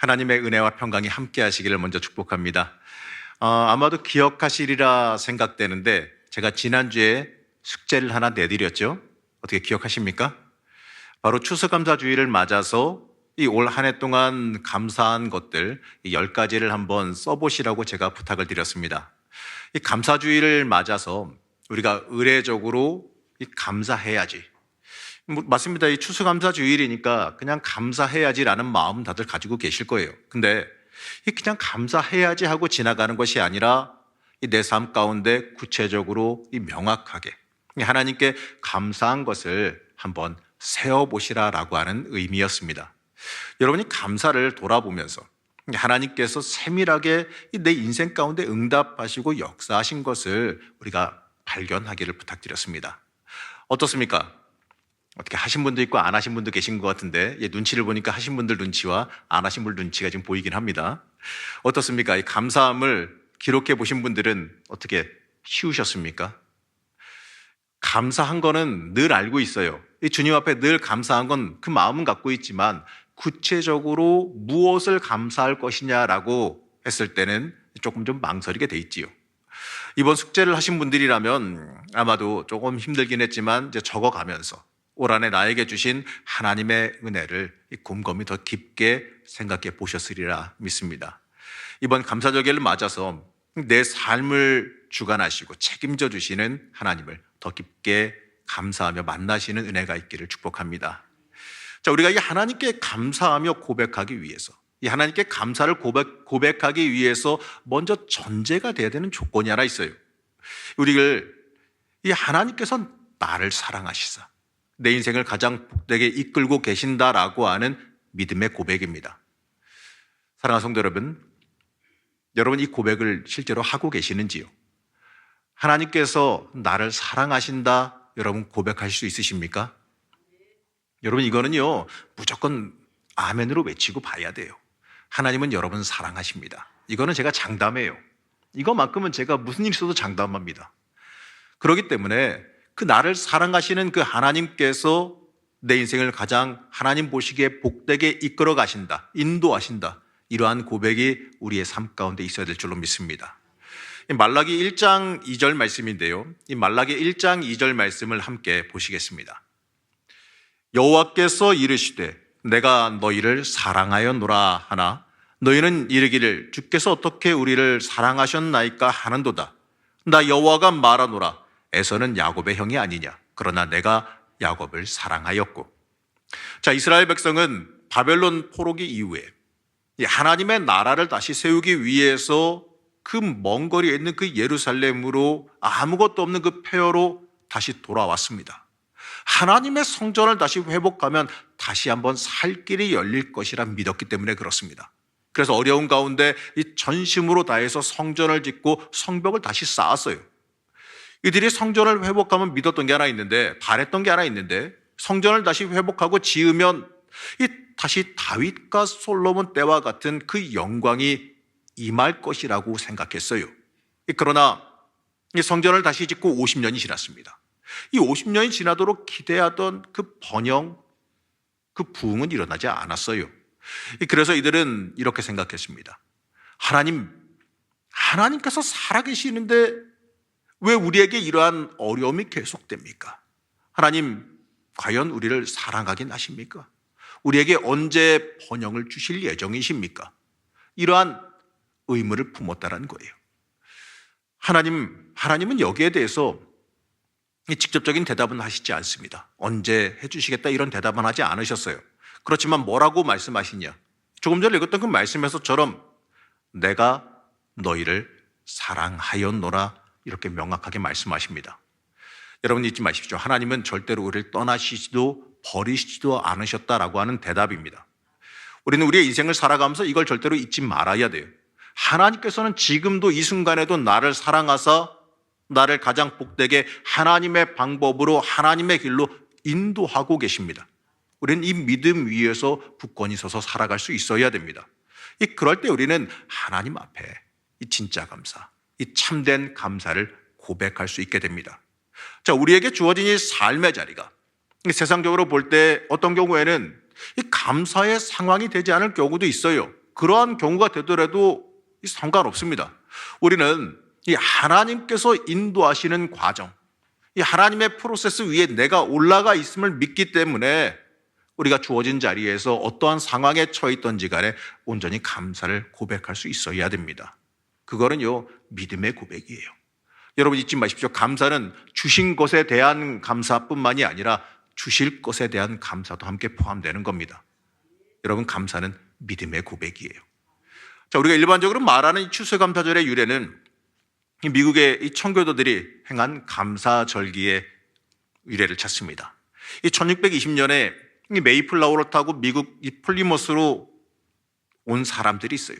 하나님의 은혜와 평강이 함께 하시기를 먼저 축복합니다. 아마도 기억하시리라 생각되는데 제가 지난주에 숙제를 하나 내드렸죠. 어떻게 기억하십니까? 바로 추수감사주의를 맞아서 이 올 한 해 동안 감사한 것들 10가지를 한번 써보시라고 제가 부탁을 드렸습니다. 이 감사주의를 맞아서 우리가 의례적으로 감사해야지. 맞습니다. 이 추수감사주일이니까 그냥 감사해야지라는 마음 다들 가지고 계실 거예요. 근데 그냥 감사해야지 하고 지나가는 것이 아니라 내 삶 가운데 구체적으로 명확하게 하나님께 감사한 것을 한번 세어보시라라고 하는 의미였습니다. 여러분이 감사를 돌아보면서 하나님께서 세밀하게 내 인생 가운데 응답하시고 역사하신 것을 우리가 발견하기를 부탁드렸습니다. 어떻습니까? 어떻게 하신 분도 있고 안 하신 분도 계신 것 같은데 눈치를 보니까 하신 분들 눈치와 안 하신 분들 눈치가 지금 보이긴 합니다. 어떻습니까? 이 감사함을 기록해 보신 분들은 어떻게 쉬우셨습니까? 감사한 거는 늘 알고 있어요. 이 주님 앞에 늘 감사한 건 그 마음은 갖고 있지만 구체적으로 무엇을 감사할 것이냐라고 했을 때는 조금 좀 망설이게 돼 있지요. 이번 숙제를 하신 분들이라면 아마도 조금 힘들긴 했지만 이제 적어가면서 올 한 해 나에게 주신 하나님의 은혜를 곰곰이 더 깊게 생각해 보셨으리라 믿습니다. 이번 감사절기를 맞아서 내 삶을 주관하시고 책임져 주시는 하나님을 더 깊게 감사하며 만나시는 은혜가 있기를 축복합니다. 자, 우리가 이 하나님께 감사하며 고백하기 위해서, 이 하나님께 감사를 고백하기 위해서 먼저 전제가 돼야 되는 조건이 하나 있어요. 우리를 이 하나님께서 나를 사랑하시사 내 인생을 가장 복되게 이끌고 계신다라고 하는 믿음의 고백입니다. 사랑하는 성도 여러분 이 고백을 실제로 하고 계시는지요? 하나님께서 나를 사랑하신다, 여러분 고백하실 수 있으십니까? 여러분 이거는요 무조건 아멘으로 외치고 봐야 돼요. 하나님은 여러분 사랑하십니다. 이거는 제가 장담해요. 이거만큼은 제가 무슨 일 있어도 장담합니다. 그렇기 때문에 그 나를 사랑하시는 그 하나님께서 내 인생을 가장 하나님 보시기에 복되게 이끌어 가신다, 인도하신다, 이러한 고백이 우리의 삶 가운데 있어야 될 줄로 믿습니다. 말라기 1장 2절 말씀인데요, 이 말라기 1장 2절 말씀을 함께 보시겠습니다. 여호와께서 이르시되 내가 너희를 사랑하였노라 하나 너희는 이르기를 주께서 어떻게 우리를 사랑하셨나이까 하는도다. 나 여호와가 말하노라 에서는 야곱의 형이 아니냐. 그러나 내가 야곱을 사랑하였고. 자, 이스라엘 백성은 바벨론 포로기 이후에 하나님의 나라를 다시 세우기 위해서 그 먼 거리에 있는 그 예루살렘으로 아무것도 없는 그 폐허로 다시 돌아왔습니다. 하나님의 성전을 다시 회복하면 다시 한번 살 길이 열릴 것이라 믿었기 때문에 그렇습니다. 그래서 어려운 가운데 이 전심으로 다해서 성전을 짓고 성벽을 다시 쌓았어요. 이들이 성전을 회복하면 믿었던 게 하나 있는데, 바랬던 게 하나 있는데, 성전을 다시 회복하고 지으면 다시 다윗과 솔로몬 때와 같은 그 영광이 임할 것이라고 생각했어요. 그러나 이 성전을 다시 짓고 50년이 지났습니다. 이 50년이 지나도록 기대하던 그 번영, 그 부흥은 일어나지 않았어요. 그래서 이들은 이렇게 생각했습니다. 하나님께서 살아계시는데 왜 우리에게 이러한 어려움이 계속됩니까? 하나님, 과연 우리를 사랑하긴 하십니까? 우리에게 언제 번영을 주실 예정이십니까? 이러한 의문을 품었다는 거예요. 하나님은 여기에 대해서 직접적인 대답은 하시지 않습니다. 언제 해주시겠다 이런 대답은 하지 않으셨어요. 그렇지만 뭐라고 말씀하시냐? 조금 전에 읽었던 그 말씀에서처럼 내가 너희를 사랑하였노라 이렇게 명확하게 말씀하십니다. 여러분 잊지 마십시오. 하나님은 절대로 우리를 떠나시지도 버리시지도 않으셨다라고 하는 대답입니다. 우리는 우리의 인생을 살아가면서 이걸 절대로 잊지 말아야 돼요. 하나님께서는 지금도 이 순간에도 나를 사랑하사 나를 가장 복되게 하나님의 방법으로 하나님의 길로 인도하고 계십니다. 우리는 이 믿음 위에서 굳건히 서서 살아갈 수 있어야 됩니다. 그럴 때 우리는 하나님 앞에 이 진짜 감사, 이 참된 감사를 고백할 수 있게 됩니다. 자, 우리에게 주어진 이 삶의 자리가 세상적으로 볼 때 어떤 경우에는 이 감사의 상황이 되지 않을 경우도 있어요. 그러한 경우가 되더라도 상관없습니다. 우리는 이 하나님께서 인도하시는 과정, 이 하나님의 프로세스 위에 내가 올라가 있음을 믿기 때문에 우리가 주어진 자리에서 어떠한 상황에 처해 있던지 간에 온전히 감사를 고백할 수 있어야 됩니다. 그거는요, 믿음의 고백이에요. 여러분 잊지 마십시오. 감사는 주신 것에 대한 감사뿐만이 아니라 주실 것에 대한 감사도 함께 포함되는 겁니다. 여러분, 감사는 믿음의 고백이에요. 자, 우리가 일반적으로 말하는 이 추수감사절의 유래는 이 미국의 이 청교도들이 행한 감사절기의 유래를 찾습니다. 이 1620년에 이 메이플라워를 타고 미국 이 플리머스로 온 사람들이 있어요.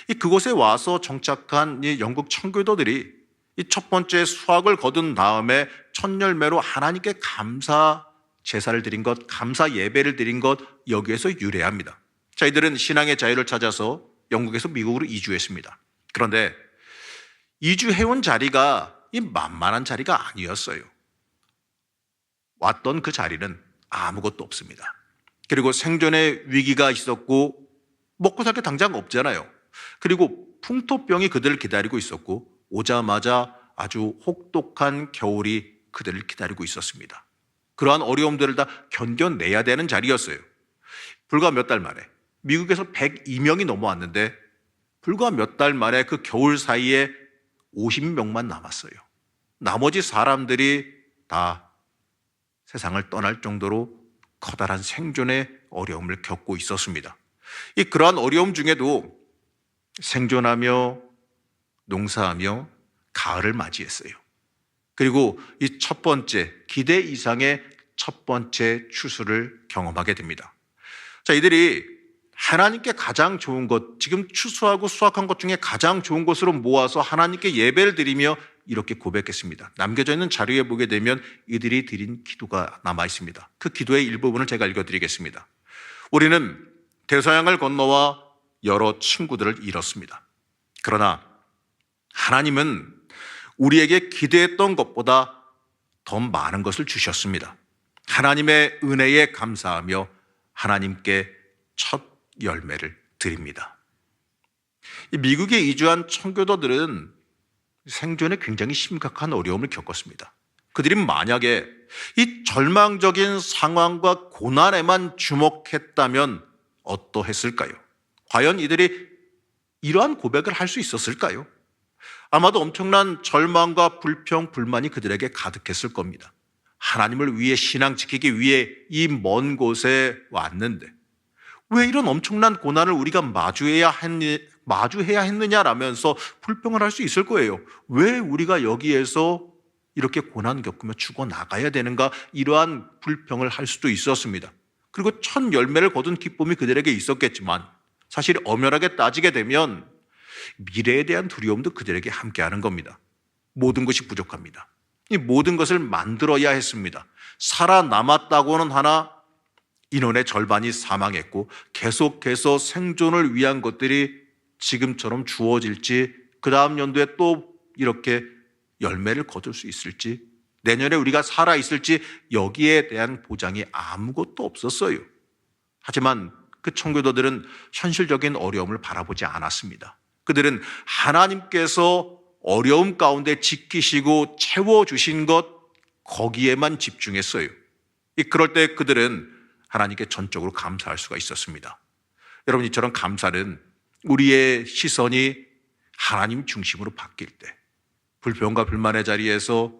이 그곳에 와서 정착한 이 영국 청교도들이 이 첫 번째 수확을 거둔 다음에 첫 열매로 하나님께 감사 제사를 드린 것, 감사 예배를 드린 것, 여기에서 유래합니다. 자, 이들은 신앙의 자유를 찾아서 영국에서 미국으로 이주했습니다. 그런데 이주해온 자리가 이 만만한 자리가 아니었어요. 왔던 그 자리는 아무것도 없습니다. 그리고 생존의 위기가 있었고 먹고 살 게 당장 없잖아요. 그리고 풍토병이 그들을 기다리고 있었고 오자마자 아주 혹독한 겨울이 그들을 기다리고 있었습니다. 그러한 어려움들을 다 견뎌내야 되는 자리였어요. 불과 몇 달 만에 미국에서 102명이 넘어왔는데 불과 몇 달 만에 그 겨울 사이에 50명만 남았어요. 나머지 사람들이 다 세상을 떠날 정도로 커다란 생존의 어려움을 겪고 있었습니다. 그러한 어려움 중에도 생존하며 농사하며 가을을 맞이했어요. 그리고 이 첫 번째, 기대 이상의 첫 번째 추수를 경험하게 됩니다. 자, 이들이 하나님께 가장 좋은 것, 지금 추수하고 수확한 것 중에 가장 좋은 것으로 모아서 하나님께 예배를 드리며 이렇게 고백했습니다. 남겨져 있는 자료에 보게 되면 이들이 드린 기도가 남아 있습니다. 그 기도의 일부분을 제가 읽어드리겠습니다. 우리는 대서양을 건너와 여러 친구들을 잃었습니다. 그러나 하나님은 우리에게 기대했던 것보다 더 많은 것을 주셨습니다. 하나님의 은혜에 감사하며 하나님께 첫 열매를 드립니다. 미국에 이주한 청교도들은 생존에 굉장히 심각한 어려움을 겪었습니다. 그들이 만약에 이 절망적인 상황과 고난에만 주목했다면 어떠했을까요? 과연 이들이 이러한 고백을 할 수 있었을까요? 아마도 엄청난 절망과 불평, 불만이 그들에게 가득했을 겁니다. 하나님을 위해 신앙 지키기 위해 이 먼 곳에 왔는데 왜 이런 엄청난 고난을 우리가 마주해야 했느냐라면서 불평을 할 수 있을 거예요. 왜 우리가 여기에서 이렇게 고난 겪으며 죽어나가야 되는가, 이러한 불평을 할 수도 있었습니다. 그리고 첫 열매를 거둔 기쁨이 그들에게 있었겠지만 사실 엄연하게 따지게 되면 미래에 대한 두려움도 그들에게 함께하는 겁니다. 모든 것이 부족합니다. 이 모든 것을 만들어야 했습니다. 살아남았다고는 하나 인원의 절반이 사망했고 계속해서 생존을 위한 것들이 지금처럼 주어질지, 그 다음 연도에 또 이렇게 열매를 거둘 수 있을지, 내년에 우리가 살아있을지 여기에 대한 보장이 아무것도 없었어요. 하지만 그 청교도들은 현실적인 어려움을 바라보지 않았습니다. 그들은 하나님께서 어려움 가운데 지키시고 채워주신 것, 거기에만 집중했어요. 그럴 때 그들은 하나님께 전적으로 감사할 수가 있었습니다. 여러분, 이처럼 감사는 우리의 시선이 하나님 중심으로 바뀔 때, 불평과 불만의 자리에서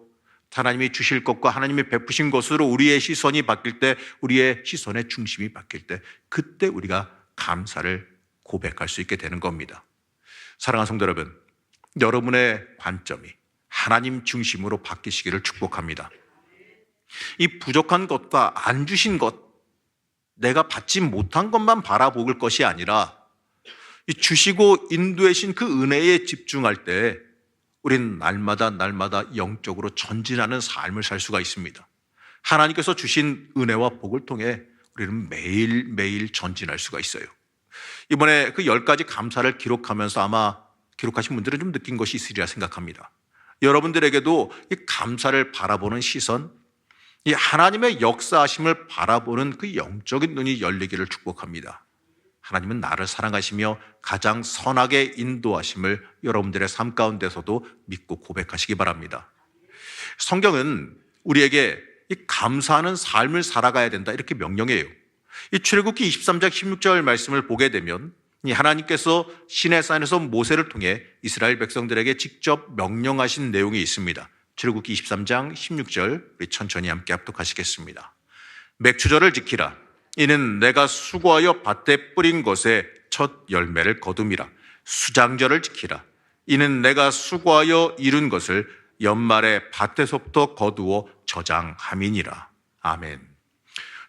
하나님이 주실 것과 하나님이 베푸신 것으로 우리의 시선이 바뀔 때, 우리의 시선의 중심이 바뀔 때, 그때 우리가 감사를 고백할 수 있게 되는 겁니다. 사랑하는 성도 여러분, 여러분의 관점이 하나님 중심으로 바뀌시기를 축복합니다. 이 부족한 것과 안 주신 것, 내가 받지 못한 것만 바라볼 것이 아니라 이 주시고 인도하신 그 은혜에 집중할 때 우리는 날마다 영적으로 전진하는 삶을 살 수가 있습니다. 하나님께서 주신 은혜와 복을 통해 우리는 매일매일 전진할 수가 있어요. 이번에 그 10가지 감사를 기록하면서 아마 기록하신 분들은 좀 느낀 것이 있으리라 생각합니다. 여러분들에게도 이 감사를 바라보는 시선, 이 하나님의 역사하심을 바라보는 그 영적인 눈이 열리기를 축복합니다. 하나님은 나를 사랑하시며 가장 선하게 인도하심을 여러분들의 삶 가운데서도 믿고 고백하시기 바랍니다. 성경은 우리에게 이 감사하는 삶을 살아가야 된다 이렇게 명령해요. 이 출애굽기 23장 16절 말씀을 보게 되면 이 하나님께서 시내산에서 모세를 통해 이스라엘 백성들에게 직접 명령하신 내용이 있습니다. 출애굽기 23장 16절 우리 천천히 함께 합독하시겠습니다. 맥추절을 지키라. 이는 내가 수고하여 밭에 뿌린 것에 첫 열매를 거둠이라. 수장절을 지키라. 이는 내가 수고하여 이룬 것을 연말에 밭에서부터 거두어 저장함이니라. 아멘.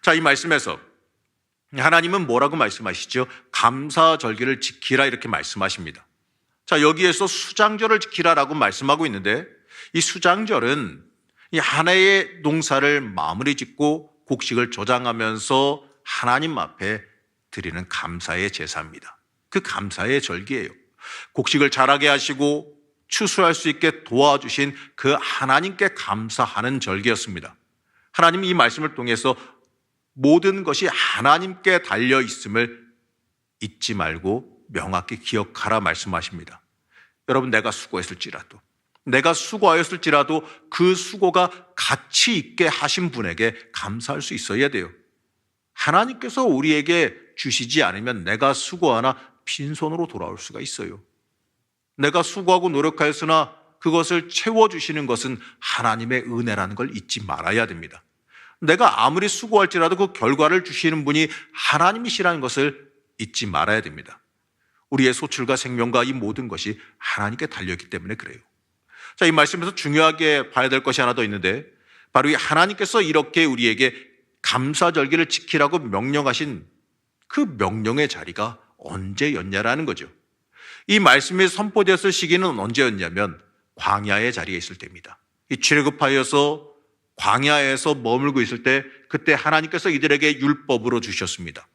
자, 이 말씀에서 하나님은 뭐라고 말씀하시죠? 감사절기를 지키라 이렇게 말씀하십니다. 자, 여기에서 수장절을 지키라라고 말씀하고 있는데 이 수장절은 이 한 해의 농사를 마무리 짓고 곡식을 저장하면서 하나님 앞에 드리는 감사의 제사입니다. 그 감사의 절기예요. 곡식을 자라게 하시고 추수할 수 있게 도와주신 그 하나님께 감사하는 절기였습니다. 하나님이 이 말씀을 통해서 모든 것이 하나님께 달려 있음을 잊지 말고 명확히 기억하라 말씀하십니다. 여러분, 내가 수고했을지라도 내가 수고하였을지라도 그 수고가 가치 있게 하신 분에게 감사할 수 있어야 돼요. 하나님께서 우리에게 주시지 않으면 내가 수고하나 빈손으로 돌아올 수가 있어요. 내가 수고하고 노력하였으나 그것을 채워주시는 것은 하나님의 은혜라는 걸 잊지 말아야 됩니다. 내가 아무리 수고할지라도 그 결과를 주시는 분이 하나님이시라는 것을 잊지 말아야 됩니다. 우리의 소출과 생명과 이 모든 것이 하나님께 달려있기 때문에 그래요. 자, 이 말씀에서 중요하게 봐야 될 것이 하나 더 있는데 바로 이 하나님께서 이렇게 우리에게 감사절기를 지키라고 명령하신 그 명령의 자리가 언제였냐라는 거죠. 이 말씀이 선포되었을 시기는 언제였냐면 광야의 자리에 있을 때입니다. 이 출애굽하여서 광야에서 머물고 있을 때 그때 하나님께서 이들에게 율법으로 주셨습니다.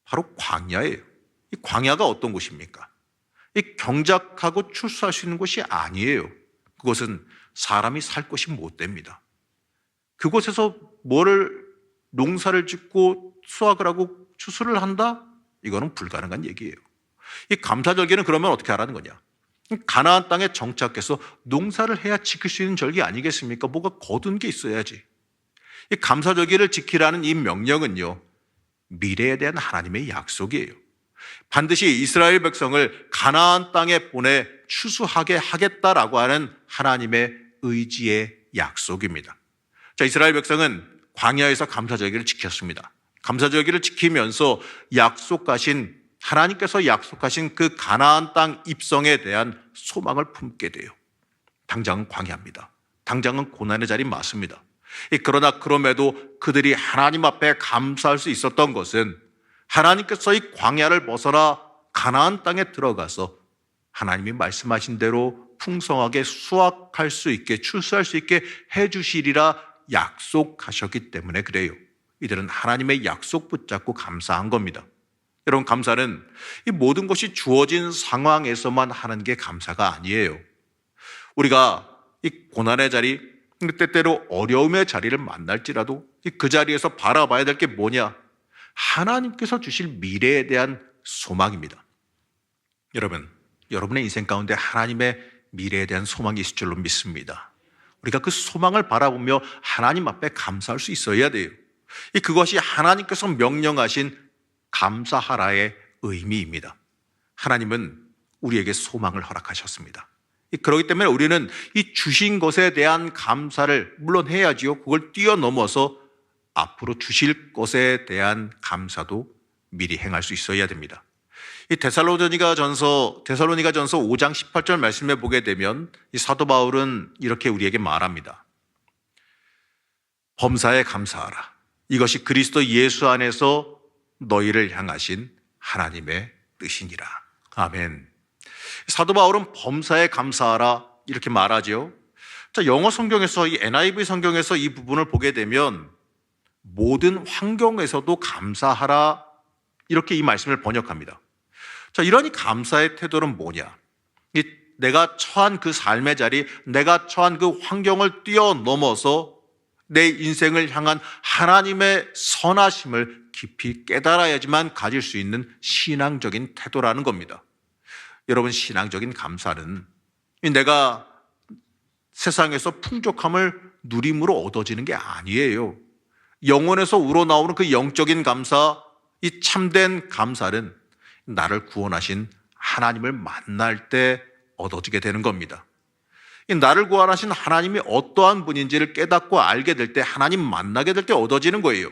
바로 광야예요. 이 광야가 어떤 곳입니까? 이 경작하고 출수할 수 있는 곳이 아니에요. 그것은 사람이 살 곳이 못 됩니다. 그곳에서 농사를 짓고 수확을 하고 추수를 한다? 이거는 불가능한 얘기예요. 이 감사절기는 그러면 어떻게 하라는 거냐? 가나안 땅에 정착해서 농사를 해야 지킬 수 있는 절기 아니겠습니까? 뭐가 거둔 게 있어야지. 이 감사절기를 지키라는 이 명령은요, 미래에 대한 하나님의 약속이에요. 반드시 이스라엘 백성을 가나안 땅에 보내 추수하게 하겠다라고 하는 하나님의 의지의 약속입니다. 자, 이스라엘 백성은 광야에서 감사절기를 지켰습니다. 감사절기를 지키면서 하나님께서 약속하신 그 가나안 땅 입성에 대한 소망을 품게 돼요. 당장은 광야입니다. 당장은 고난의 자리 맞습니다. 그러나 그럼에도 그들이 하나님 앞에 감사할 수 있었던 것은 하나님께서 이 광야를 벗어나 가나안 땅에 들어가서 하나님이 말씀하신 대로 풍성하게 수확할 수 있게 출수할 수 있게 해주시리라 약속하셨기 때문에 그래요. 이들은 하나님의 약속 붙잡고 감사한 겁니다. 여러분, 감사는 이 모든 것이 주어진 상황에서만 하는 게 감사가 아니에요. 우리가 이 고난의 자리, 때때로 어려움의 자리를 만날지라도 그 자리에서 바라봐야 될 게 뭐냐? 하나님께서 주실 미래에 대한 소망입니다. 여러분, 여러분의 인생 가운데 하나님의 미래에 대한 소망이 있을 줄로 믿습니다. 우리가 그 소망을 바라보며 하나님 앞에 감사할 수 있어야 돼요. 그것이 하나님께서 명령하신 감사하라의 의미입니다. 하나님은 우리에게 소망을 허락하셨습니다. 그렇기 때문에 우리는 이 주신 것에 대한 감사를 물론 해야지요. 그걸 뛰어넘어서 앞으로 주실 것에 대한 감사도 미리 행할 수 있어야 됩니다. 이 데살로니가전서 5장 18절 말씀에 보게 되면 이 사도 바울은 이렇게 우리에게 말합니다. 범사에 감사하라. 이것이 그리스도 예수 안에서 너희를 향하신 하나님의 뜻이니라. 아멘. 사도 바울은 범사에 감사하라 이렇게 말하죠. 자, 영어 성경에서 이 NIV 성경에서 이 부분을 보게 되면 모든 환경에서도 감사하라 이렇게 이 말씀을 번역합니다. 자, 이러니 감사의 태도는 뭐냐? 내가 처한 그 삶의 자리, 내가 처한 그 환경을 뛰어넘어서 내 인생을 향한 하나님의 선하심을 깊이 깨달아야지만 가질 수 있는 신앙적인 태도라는 겁니다. 여러분, 신앙적인 감사는 내가 세상에서 풍족함을 누림으로 얻어지는 게 아니에요. 영혼에서 우러나오는 그 영적인 감사, 이 참된 감사는 나를 구원하신 하나님을 만날 때 얻어지게 되는 겁니다. 나를 구원하신 하나님이 어떠한 분인지를 깨닫고 알게 될 때, 하나님 만나게 될 때 얻어지는 거예요.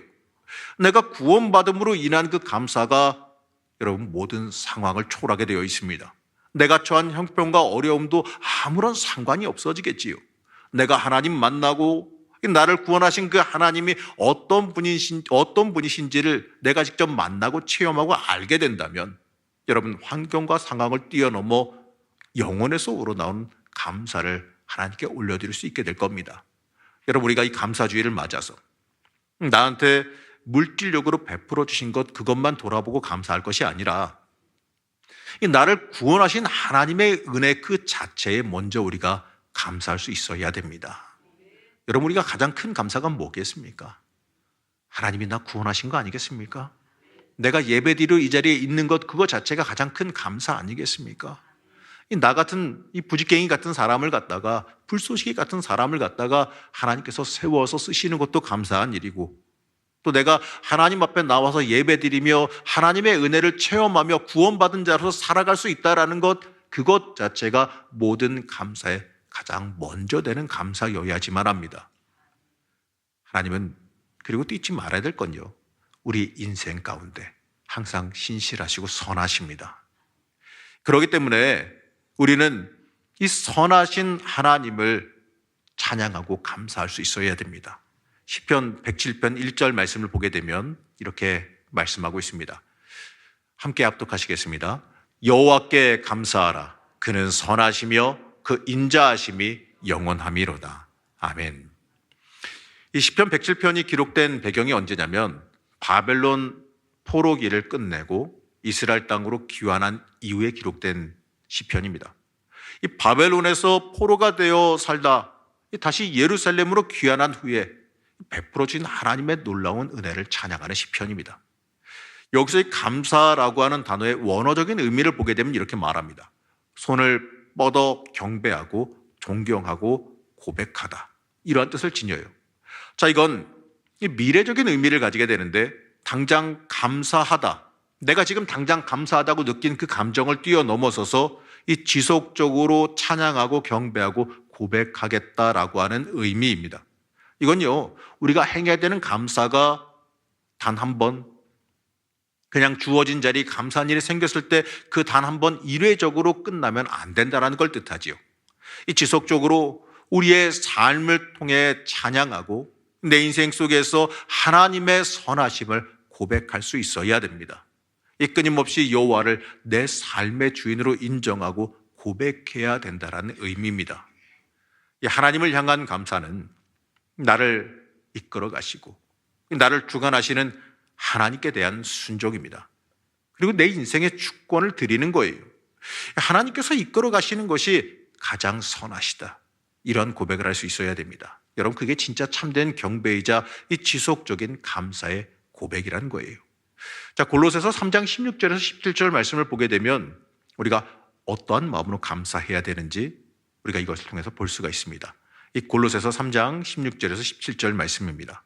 내가 구원받음으로 인한 그 감사가 여러분 모든 상황을 초월하게 되어 있습니다. 내가 처한 형편과 어려움도 아무런 상관이 없어지겠지요. 내가 하나님 만나고 나를 구원하신 그 하나님이 어떤 분이신지를 내가 직접 만나고 체험하고 알게 된다면 여러분, 환경과 상황을 뛰어넘어 영혼에서 우러나오는 감사를 하나님께 올려드릴 수 있게 될 겁니다. 여러분, 우리가 이 감사주의를 맞아서 나한테 물질력으로 베풀어 주신 것, 그것만 돌아보고 감사할 것이 아니라 나를 구원하신 하나님의 은혜 그 자체에 먼저 우리가 감사할 수 있어야 됩니다. 여러분, 우리가 가장 큰 감사가 뭐겠습니까? 하나님이 나 구원하신 거 아니겠습니까? 내가 예배드리러 이 자리에 있는 것, 그거 자체가 가장 큰 감사 아니겠습니까? 나 같은 이 부지깽이 같은 사람을 갖다가, 불쏘시개 같은 사람을 갖다가 하나님께서 세워서 쓰시는 것도 감사한 일이고, 또 내가 하나님 앞에 나와서 예배드리며 하나님의 은혜를 체험하며 구원받은 자로서 살아갈 수 있다는 것, 그것 자체가 모든 감사의 가장 먼저 되는 감사여야지만 합니다. 하나님은, 그리고 또 잊지 말아야 될 건요, 우리 인생 가운데 항상 신실하시고 선하십니다. 그렇기 때문에 우리는 이 선하신 하나님을 찬양하고 감사할 수 있어야 됩니다. 시편 107편 1절 말씀을 보게 되면 이렇게 말씀하고 있습니다. 함께 합독하시겠습니다. 여호와께 감사하라. 그는 선하시며 그 인자하심이 영원함이로다. 아멘. 이 시편 107편이 기록된 배경이 언제냐면 바벨론 포로기를 끝내고 이스라엘 땅으로 귀환한 이후에 기록된 시편입니다. 이 바벨론에서 포로가 되어 살다 다시 예루살렘으로 귀환한 후에 베풀어진 하나님의 놀라운 은혜를 찬양하는 시편입니다. 여기서 이 감사라고 하는 단어의 원어적인 의미를 보게 되면 이렇게 말합니다. 손을 뻗어 경배하고 존경하고 고백하다, 이러한 뜻을 지녀요. 자, 이건 미래적인 의미를 가지게 되는데, 당장 감사하다, 내가 지금 당장 감사하다고 느낀 그 감정을 뛰어넘어서서 이 지속적으로 찬양하고 경배하고 고백하겠다라고 하는 의미입니다. 이건요, 우리가 행해야 되는 감사가 단 한 번, 그냥 주어진 자리 감사한 일이 생겼을 때 그 단 한 번 일회적으로 끝나면 안 된다는 걸 뜻하지요. 이 지속적으로 우리의 삶을 통해 찬양하고 내 인생 속에서 하나님의 선하심을 고백할 수 있어야 됩니다. 이 끊임없이 여호와를 내 삶의 주인으로 인정하고 고백해야 된다는 의미입니다. 이 하나님을 향한 감사는 나를 이끌어 가시고 나를 주관하시는 하나님께 대한 순종입니다. 그리고 내 인생의 주권을 드리는 거예요. 하나님께서 이끌어 가시는 것이 가장 선하시다, 이런 고백을 할 수 있어야 됩니다. 여러분, 그게 진짜 참된 경배이자 이 지속적인 감사의 고백이라는 거예요. 자, 골로새서 3장 16절에서 17절 말씀을 보게 되면 우리가 어떠한 마음으로 감사해야 되는지 우리가 이것을 통해서 볼 수가 있습니다. 이 골로새서 3장 16절에서 17절 말씀입니다.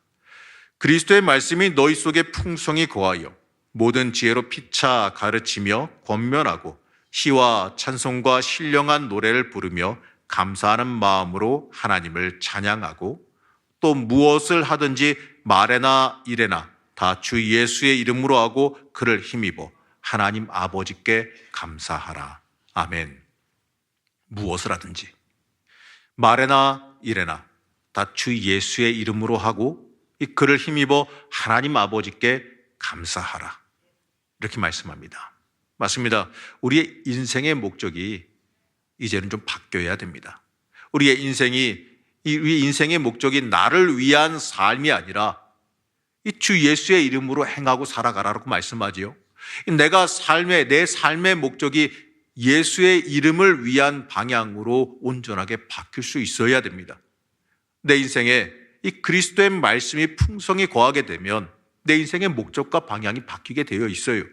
그리스도의 말씀이 너희 속에 풍성히 거하여 모든 지혜로 피차 가르치며 권면하고 시와 찬송과 신령한 노래를 부르며 감사하는 마음으로 하나님을 찬양하고, 또 무엇을 하든지 말에나 일에나 다 주 예수의 이름으로 하고 그를 힘입어 하나님 아버지께 감사하라. 아멘. 무엇을 하든지 말에나 일에나 다 주 예수의 이름으로 하고 이 그를 힘입어 하나님 아버지께 감사하라, 이렇게 말씀합니다. 맞습니다. 우리의 인생의 목적이 이제는 좀 바뀌어야 됩니다. 우리의 인생의 목적이 나를 위한 삶이 아니라 이 주 예수의 이름으로 행하고 살아가라고 말씀하지요. 내 삶의 목적이 예수의 이름을 위한 방향으로 온전하게 바뀔 수 있어야 됩니다. 내 인생에 이 그리스도의 말씀이 풍성히 거하게 되면 내 인생의 목적과 방향이 바뀌게 되어 있어요.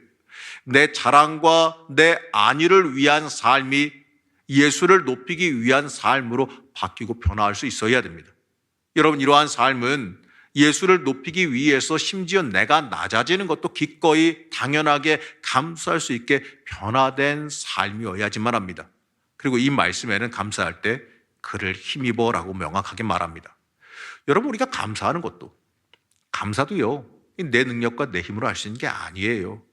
내 자랑과 내 안위를 위한 삶이 예수를 높이기 위한 삶으로 바뀌고 변화할 수 있어야 됩니다. 여러분, 이러한 삶은 예수를 높이기 위해서 심지어 내가 낮아지는 것도 기꺼이 당연하게 감수할 수 있게 변화된 삶이어야지만 합니다. 그리고 이 말씀에는 감사할 때 그를 힘입어라고 명확하게 말합니다. 여러분, 우리가 감사하는 것도, 감사도요, 내 능력과 내 힘으로 할 수 있는 게 아니에요.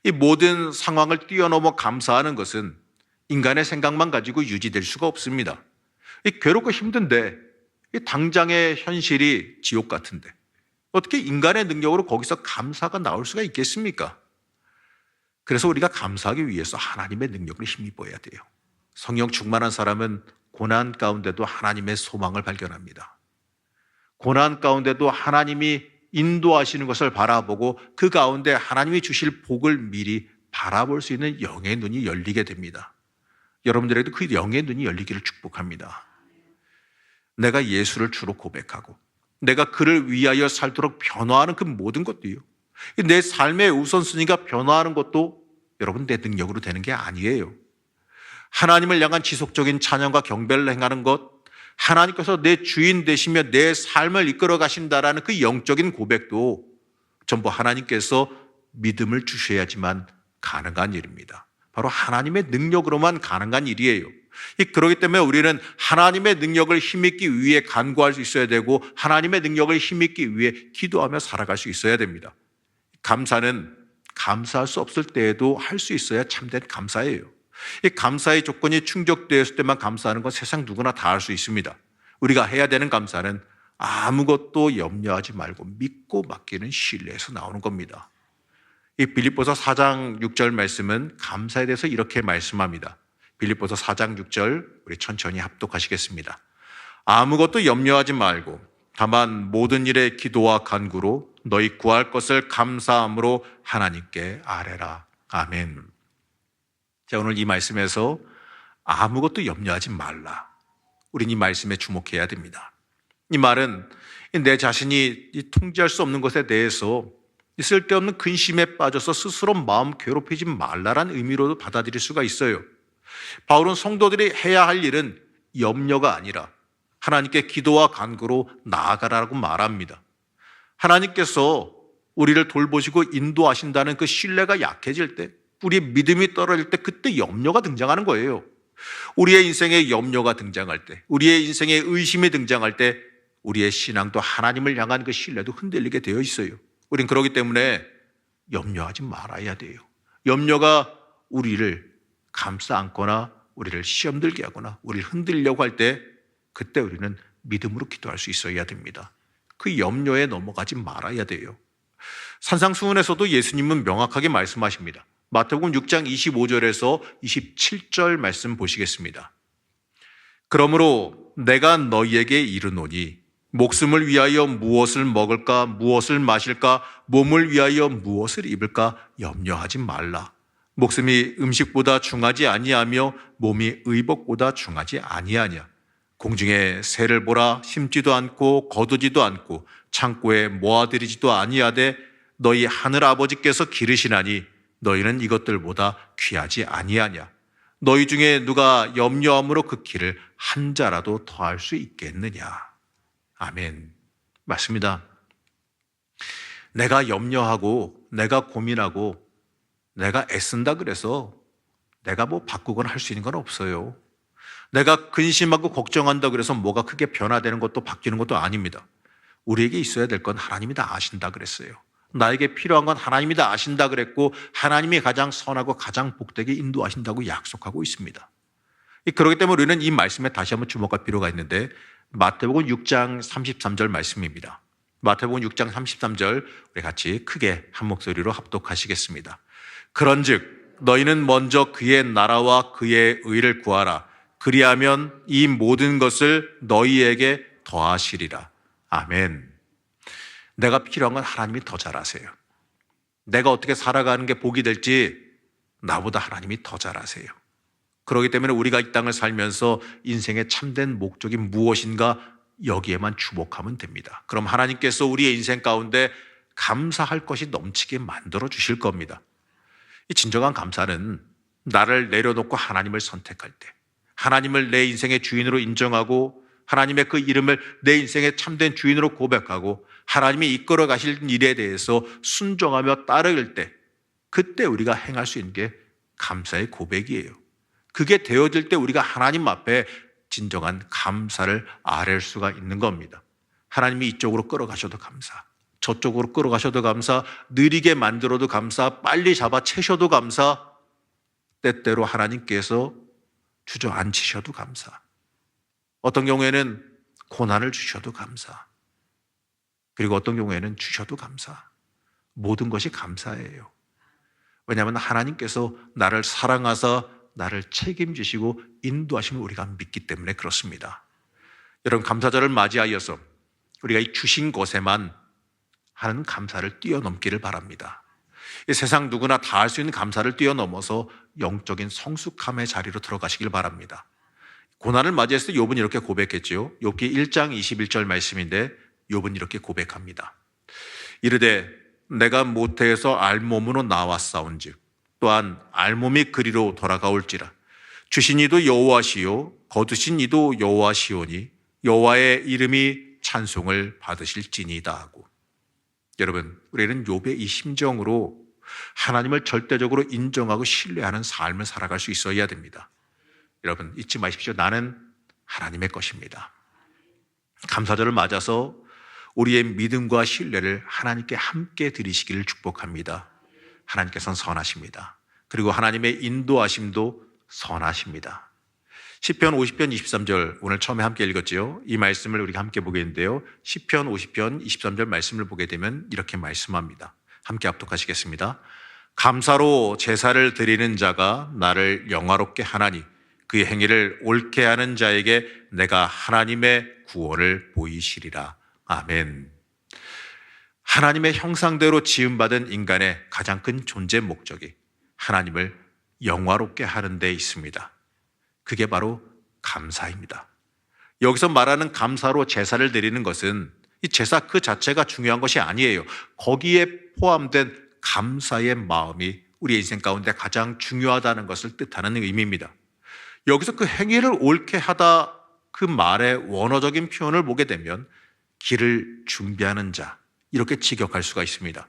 이 모든 상황을 뛰어넘어 감사하는 것은 인간의 생각만 가지고 유지될 수가 없습니다. 괴롭고 힘든데 당장의 현실이 지옥 같은데 어떻게 인간의 능력으로 거기서 감사가 나올 수가 있겠습니까? 그래서 우리가 감사하기 위해서 하나님의 능력을 힘입어야 돼요. 성령 충만한 사람은 고난 가운데도 하나님의 소망을 발견합니다. 고난 가운데도 하나님이 인도하시는 것을 바라보고 그 가운데 하나님이 주실 복을 미리 바라볼 수 있는 영의 눈이 열리게 됩니다. 여러분들에게도 그 영의 눈이 열리기를 축복합니다. 내가 예수를 주로 고백하고 내가 그를 위하여 살도록 변화하는 그 모든 것도요, 내 삶의 우선순위가 변화하는 것도 여러분 내 능력으로 되는 게 아니에요. 하나님을 향한 지속적인 찬양과 경배를 행하는 것, 하나님께서 내 주인 되시며 내 삶을 이끌어 가신다라는 그 영적인 고백도 전부 하나님께서 믿음을 주셔야지만 가능한 일입니다. 바로 하나님의 능력으로만 가능한 일이에요. 그렇기 때문에 우리는 하나님의 능력을 힘입기 위해 간구할 수 있어야 되고 하나님의 능력을 힘입기 위해 기도하며 살아갈 수 있어야 됩니다. 감사는 감사할 수 없을 때에도 할 수 있어야 참된 감사예요. 이 감사의 조건이 충족되었을 때만 감사하는 건 세상 누구나 다 할 수 있습니다. 우리가 해야 되는 감사는 아무것도 염려하지 말고 믿고 맡기는 신뢰에서 나오는 겁니다. 이 빌립보서 4장 6절 말씀은 감사에 대해서 이렇게 말씀합니다. 빌립보서 4장 6절 우리 천천히 합독하시겠습니다. 아무것도 염려하지 말고 다만 모든 일에 기도와 간구로 너희 구할 것을 감사함으로 하나님께 아뢰라. 아멘. 자, 오늘 이 말씀에서 아무것도 염려하지 말라. 우린 이 말씀에 주목해야 됩니다. 이 말은 내 자신이 통제할 수 없는 것에 대해서 쓸데없는 근심에 빠져서 스스로 마음 괴롭히지 말라라는 의미로도 받아들일 수가 있어요. 바울은 성도들이 해야 할 일은 염려가 아니라 하나님께 기도와 간구로 나아가라고 말합니다. 하나님께서 우리를 돌보시고 인도하신다는 그 신뢰가 약해질 때, 우리의 믿음이 떨어질 때 그때 염려가 등장하는 거예요. 우리의 인생에 염려가 등장할 때, 우리의 인생에 의심이 등장할 때 우리의 신앙도 하나님을 향한 그 신뢰도 흔들리게 되어 있어요. 우린 그렇기 때문에 염려하지 말아야 돼요. 염려가 우리를 감싸 안거나 우리를 시험 들게 하거나 우리를 흔들려고 할 때 그때 우리는 믿음으로 기도할 수 있어야 됩니다. 그 염려에 넘어가지 말아야 돼요. 산상수훈에서도 예수님은 명확하게 말씀하십니다. 마태복음 6장 25절에서 27절 말씀 보시겠습니다. 그러므로 내가 너희에게 이르노니 목숨을 위하여 무엇을 먹을까, 무엇을 마실까, 몸을 위하여 무엇을 입을까 염려하지 말라. 목숨이 음식보다 중하지 아니하며 몸이 의복보다 중하지 아니하냐. 공중에 새를 보라. 심지도 않고 거두지도 않고 창고에 모아들이지도 아니하되 너희 하늘 아버지께서 기르시나니 너희는 이것들보다 귀하지 아니하냐. 너희 중에 누가 염려함으로 그 길을 한 자라도 더할 수 있겠느냐. 아멘. 맞습니다. 내가 염려하고 내가 고민하고 내가 애쓴다 그래서 내가 뭐 바꾸거나 할 수 있는 건 없어요. 내가 근심하고 걱정한다 그래서 뭐가 크게 변화되는 것도 바뀌는 것도 아닙니다. 우리에게 있어야 될 건 하나님이 다 아신다 그랬어요. 나에게 필요한 건 하나님이 다 아신다 그랬고 하나님이 가장 선하고 가장 복되게 인도하신다고 약속하고 있습니다. 그렇기 때문에 우리는 이 말씀에 다시 한번 주목할 필요가 있는데 마태복음 6장 33절 말씀입니다. 마태복음 6장 33절 우리 같이 크게 한 목소리로 합독하시겠습니다. 그런즉 너희는 먼저 그의 나라와 그의 의를 구하라. 그리하면 이 모든 것을 너희에게 더하시리라. 아멘. 내가 필요한 건 하나님이 더 잘 아세요. 내가 어떻게 살아가는 게 복이 될지 나보다 하나님이 더 잘 아세요. 그렇기 때문에 우리가 이 땅을 살면서 인생의 참된 목적이 무엇인가 여기에만 주목하면 됩니다. 그럼 하나님께서 우리의 인생 가운데 감사할 것이 넘치게 만들어 주실 겁니다. 이 진정한 감사는 나를 내려놓고 하나님을 선택할 때, 하나님을 내 인생의 주인으로 인정하고 하나님의 그 이름을 내 인생의 참된 주인으로 고백하고 하나님이 이끌어 가실 일에 대해서 순종하며 따를 때, 그때 우리가 행할 수 있는 게 감사의 고백이에요. 그게 되어질 때 우리가 하나님 앞에 진정한 감사를 아뢰 수가 있는 겁니다. 하나님이 이쪽으로 끌어가셔도 감사, 저쪽으로 끌어가셔도 감사, 느리게 만들어도 감사, 빨리 잡아채셔도 감사, 때때로 하나님께서 주저앉히셔도 감사, 어떤 경우에는 고난을 주셔도 감사, 그리고 어떤 경우에는 주셔도 감사. 모든 것이 감사예요. 왜냐하면 하나님께서 나를 사랑하사 나를 책임지시고 인도하심을 우리가 믿기 때문에 그렇습니다. 여러분, 감사절을 맞이하여서 우리가 이 주신 것에만 하는 감사를 뛰어넘기를 바랍니다. 이 세상 누구나 다 할 수 있는 감사를 뛰어넘어서 영적인 성숙함의 자리로 들어가시길 바랍니다. 고난을 맞이했을 때 욥은 이렇게 고백했지요. 욥기 1장 21절 말씀인데 욥은 이렇게 고백합니다. 이르되 내가 모태에서 알몸으로 나왔사온즉 또한 알몸이 그리로 돌아가올지라. 주신 이도 여호와시요 거두신 이도 여호와시오니 여호와의 이름이 찬송을 받으실지니이다 하고. 여러분, 우리는 욥의 이 심정으로 하나님을 절대적으로 인정하고 신뢰하는 삶을 살아갈 수 있어야 됩니다. 여러분, 잊지 마십시오. 나는 하나님의 것입니다. 감사절을 맞아서 우리의 믿음과 신뢰를 하나님께 함께 드리시기를 축복합니다. 하나님께서는 선하십니다. 그리고 하나님의 인도하심도 선하십니다. 시편 50편 23절 오늘 처음에 함께 읽었지요. 이 말씀을 우리가 함께 보겠는데요. 시편 50편 23절 말씀을 보게 되면 이렇게 말씀합니다. 함께 합독하시겠습니다. 감사로 제사를 드리는 자가 나를 영화롭게 하나니 그의 행위를 옳게 하는 자에게 내가 하나님의 구원을 보이시리라. 아멘. 하나님의 형상대로 지음받은 인간의 가장 큰 존재 목적이 하나님을 영화롭게 하는 데 있습니다. 그게 바로 감사입니다. 여기서 말하는 감사로 제사를 드리는 것은 이 제사 그 자체가 중요한 것이 아니에요. 거기에 포함된 감사의 마음이 우리의 인생 가운데 가장 중요하다는 것을 뜻하는 의미입니다. 여기서 그 행위를 옳게 하다 그 말의 원어적인 표현을 보게 되면 길을 준비하는 자, 이렇게 직역할 수가 있습니다.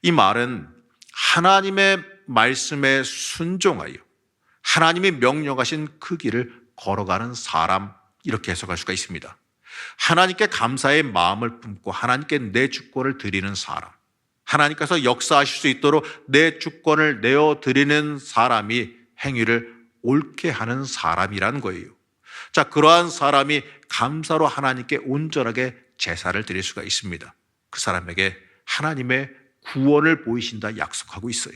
이 말은 하나님의 말씀에 순종하여 하나님이 명령하신 그 길을 걸어가는 사람, 이렇게 해석할 수가 있습니다. 하나님께 감사의 마음을 품고 하나님께 내 주권을 드리는 사람, 하나님께서 역사하실 수 있도록 내 주권을 내어드리는 사람이 행위를 옳게 하는 사람이라는 거예요. 자, 그러한 사람이 감사로 하나님께 온전하게 제사를 드릴 수가 있습니다. 그 사람에게 하나님의 구원을 보이신다 약속하고 있어요.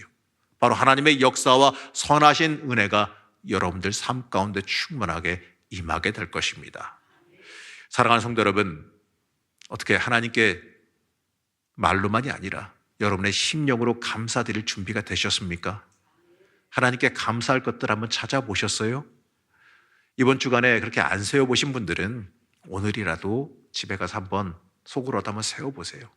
바로 하나님의 역사와 선하신 은혜가 여러분들 삶 가운데 충만하게 임하게 될 것입니다. 사랑하는 성도 여러분, 어떻게 하나님께 말로만이 아니라 여러분의 심령으로 감사드릴 준비가 되셨습니까? 하나님께 감사할 것들 한번 찾아보셨어요? 이번 주간에 그렇게 안 세워보신 분들은 오늘이라도 집에 가서 한번 속으로도 한번 세워보세요.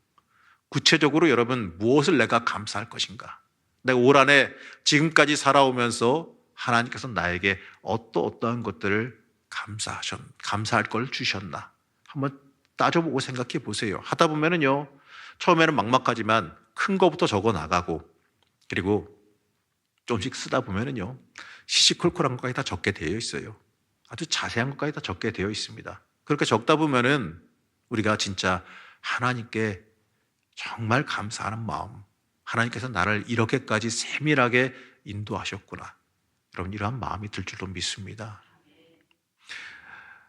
구체적으로 여러분, 무엇을 내가 감사할 것인가? 내가 올 한해 지금까지 살아오면서 하나님께서 나에게 어떠한 것들을 감사할 걸 주셨나? 한번 따져보고 생각해 보세요. 하다 보면은요, 처음에는 막막하지만 큰 거부터 적어 나가고, 그리고 조금씩 쓰다 보면은요, 시시콜콜한 것까지 다 적게 되어 있어요. 아주 자세한 것까지 다 적게 되어 있습니다. 그렇게 적다 보면은 우리가 진짜 하나님께 정말 감사하는 마음, 하나님께서 나를 이렇게까지 세밀하게 인도하셨구나, 여러분, 이러한 마음이 들 줄로 믿습니다.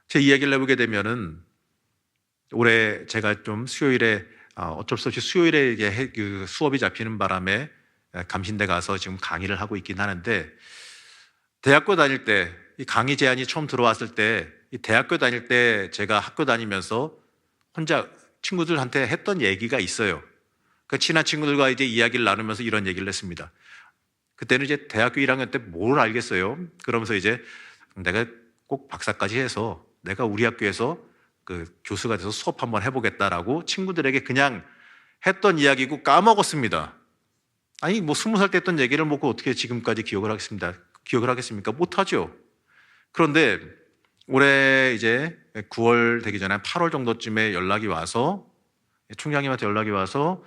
제 이야기를 해보게 되면은 올해 제가 좀 수요일에 어쩔 수 없이 수요일에 그 수업이 잡히는 바람에 감신대 가서 지금 강의를 하고 있긴 하는데, 대학교 다닐 때 이 강의 제안이 처음 들어왔을 때, 이 대학교 다닐 때 제가 학교 다니면서 혼자 친구들한테 했던 얘기가 있어요. 그 친한 친구들과 이제 이야기를 나누면서 이런 얘기를 했습니다. 그때는 이제 대학교 1학년 때 뭘 알겠어요. 그러면서 이제 내가 꼭 박사까지 해서 내가 우리 학교에서 그 교수가 돼서 수업 한번 해보겠다라고 친구들에게 그냥 했던 이야기고 까먹었습니다. 아니 뭐 20살 때 했던 얘기를 뭐 어떻게 지금까지 기억을 하겠습니까? 못하죠. 그런데 올해 이제 9월 되기 전에 8월 정도쯤에 연락이 와서 총장님한테 연락이 와서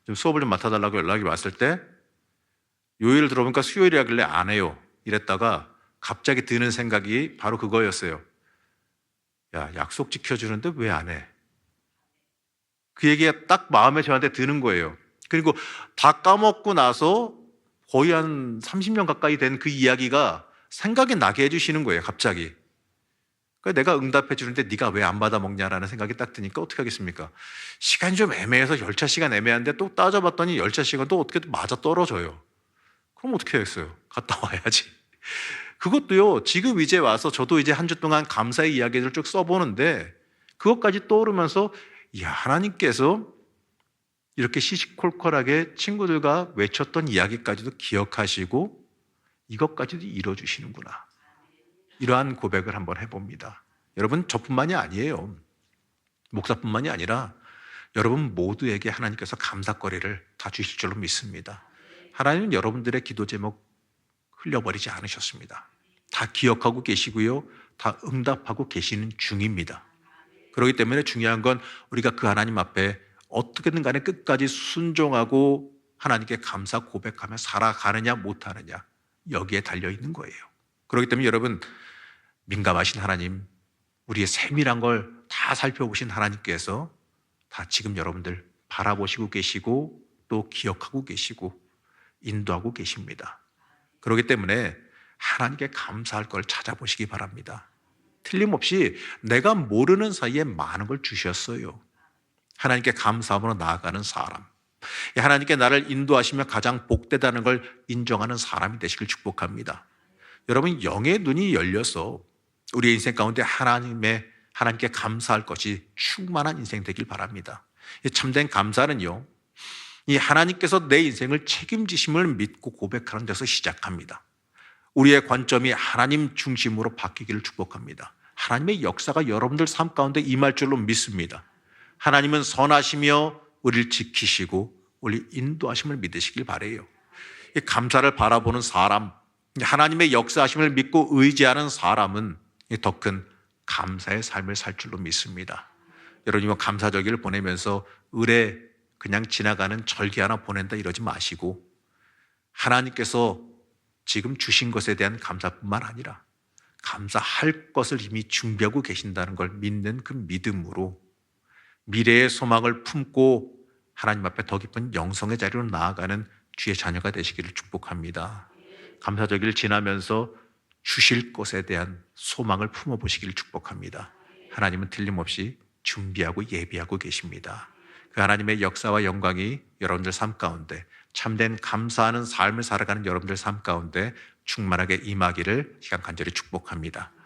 좀 수업을 좀 맡아달라고 연락이 왔을 때 요일을 들어보니까 수요일이라길래 안 해요. 이랬다가 갑자기 드는 생각이 바로 그거였어요. 야, 약속 지켜주는데 왜 안 해? 그 얘기가 딱 마음에 저한테 드는 거예요. 그리고 다 까먹고 나서 거의 한 30년 가까이 된 그 이야기가 생각이 나게 해주시는 거예요, 갑자기. 그러니까 내가 응답해 주는데 네가 왜 안 받아 먹냐라는 생각이 딱 드니까 어떻게 하겠습니까? 시간이 좀 애매해서 열차 시간 애매한데 또 따져봤더니 열차 시간도 어떻게 맞아 떨어져요. 그럼 어떻게 하겠어요? 갔다 와야지. 그것도요, 지금 이제 와서 저도 이제 한 주 동안 감사의 이야기를 쭉 써보는데 그것까지 떠오르면서 야, 하나님께서 이렇게 시시콜콜하게 친구들과 외쳤던 이야기까지도 기억하시고 이것까지도 이뤄주시는구나. 이러한 고백을 한번 해봅니다. 여러분, 저뿐만이 아니에요. 목사뿐만이 아니라 여러분 모두에게 하나님께서 감사거리를 다 주실 줄로 믿습니다. 하나님은 여러분들의 기도 제목 흘려버리지 않으셨습니다. 다 기억하고 계시고요. 다 응답하고 계시는 중입니다. 그렇기 때문에 중요한 건 우리가 그 하나님 앞에 어떻게든 간에 끝까지 순종하고 하나님께 감사 고백하며 살아가느냐 못하느냐 여기에 달려있는 거예요. 그렇기 때문에 여러분 민감하신 하나님, 우리의 세밀한 걸 다 살펴보신 하나님께서 다 지금 여러분들 바라보시고 계시고 또 기억하고 계시고 인도하고 계십니다. 그렇기 때문에 하나님께 감사할 걸 찾아보시기 바랍니다. 틀림없이 내가 모르는 사이에 많은 걸 주셨어요. 하나님께 감사함으로 나아가는 사람, 하나님께 나를 인도하시며 가장 복되다는 걸 인정하는 사람이 되시길 축복합니다. 여러분 영의 눈이 열려서 우리의 인생 가운데 하나님께 감사할 것이 충만한 인생 되길 바랍니다. 참된 감사는요, 이 하나님께서 내 인생을 책임지심을 믿고 고백하는 데서 시작합니다. 우리의 관점이 하나님 중심으로 바뀌기를 축복합니다. 하나님의 역사가 여러분들 삶 가운데 임할 줄로 믿습니다. 하나님은 선하시며 우리를 지키시고 우리 인도하심을 믿으시길 바라요. 이 감사를 바라보는 사람, 하나님의 역사하심을 믿고 의지하는 사람은 더 큰 감사의 삶을 살 줄로 믿습니다. 여러분 감사절기를 보내면서 을에 그냥 지나가는 절기 하나 보낸다 이러지 마시고 하나님께서 지금 주신 것에 대한 감사뿐만 아니라 감사할 것을 이미 준비하고 계신다는 걸 믿는 그 믿음으로 미래의 소망을 품고 하나님 앞에 더 깊은 영성의 자리로 나아가는 주의 자녀가 되시기를 축복합니다. 감사절기를 지나면서 주실 것에 대한 소망을 품어보시기를 축복합니다. 하나님은 틀림없이 준비하고 예비하고 계십니다. 그 하나님의 역사와 영광이 여러분들 삶 가운데 참된 감사하는 삶을 살아가는 여러분들 삶 가운데 충만하게 임하기를 시간 간절히 축복합니다.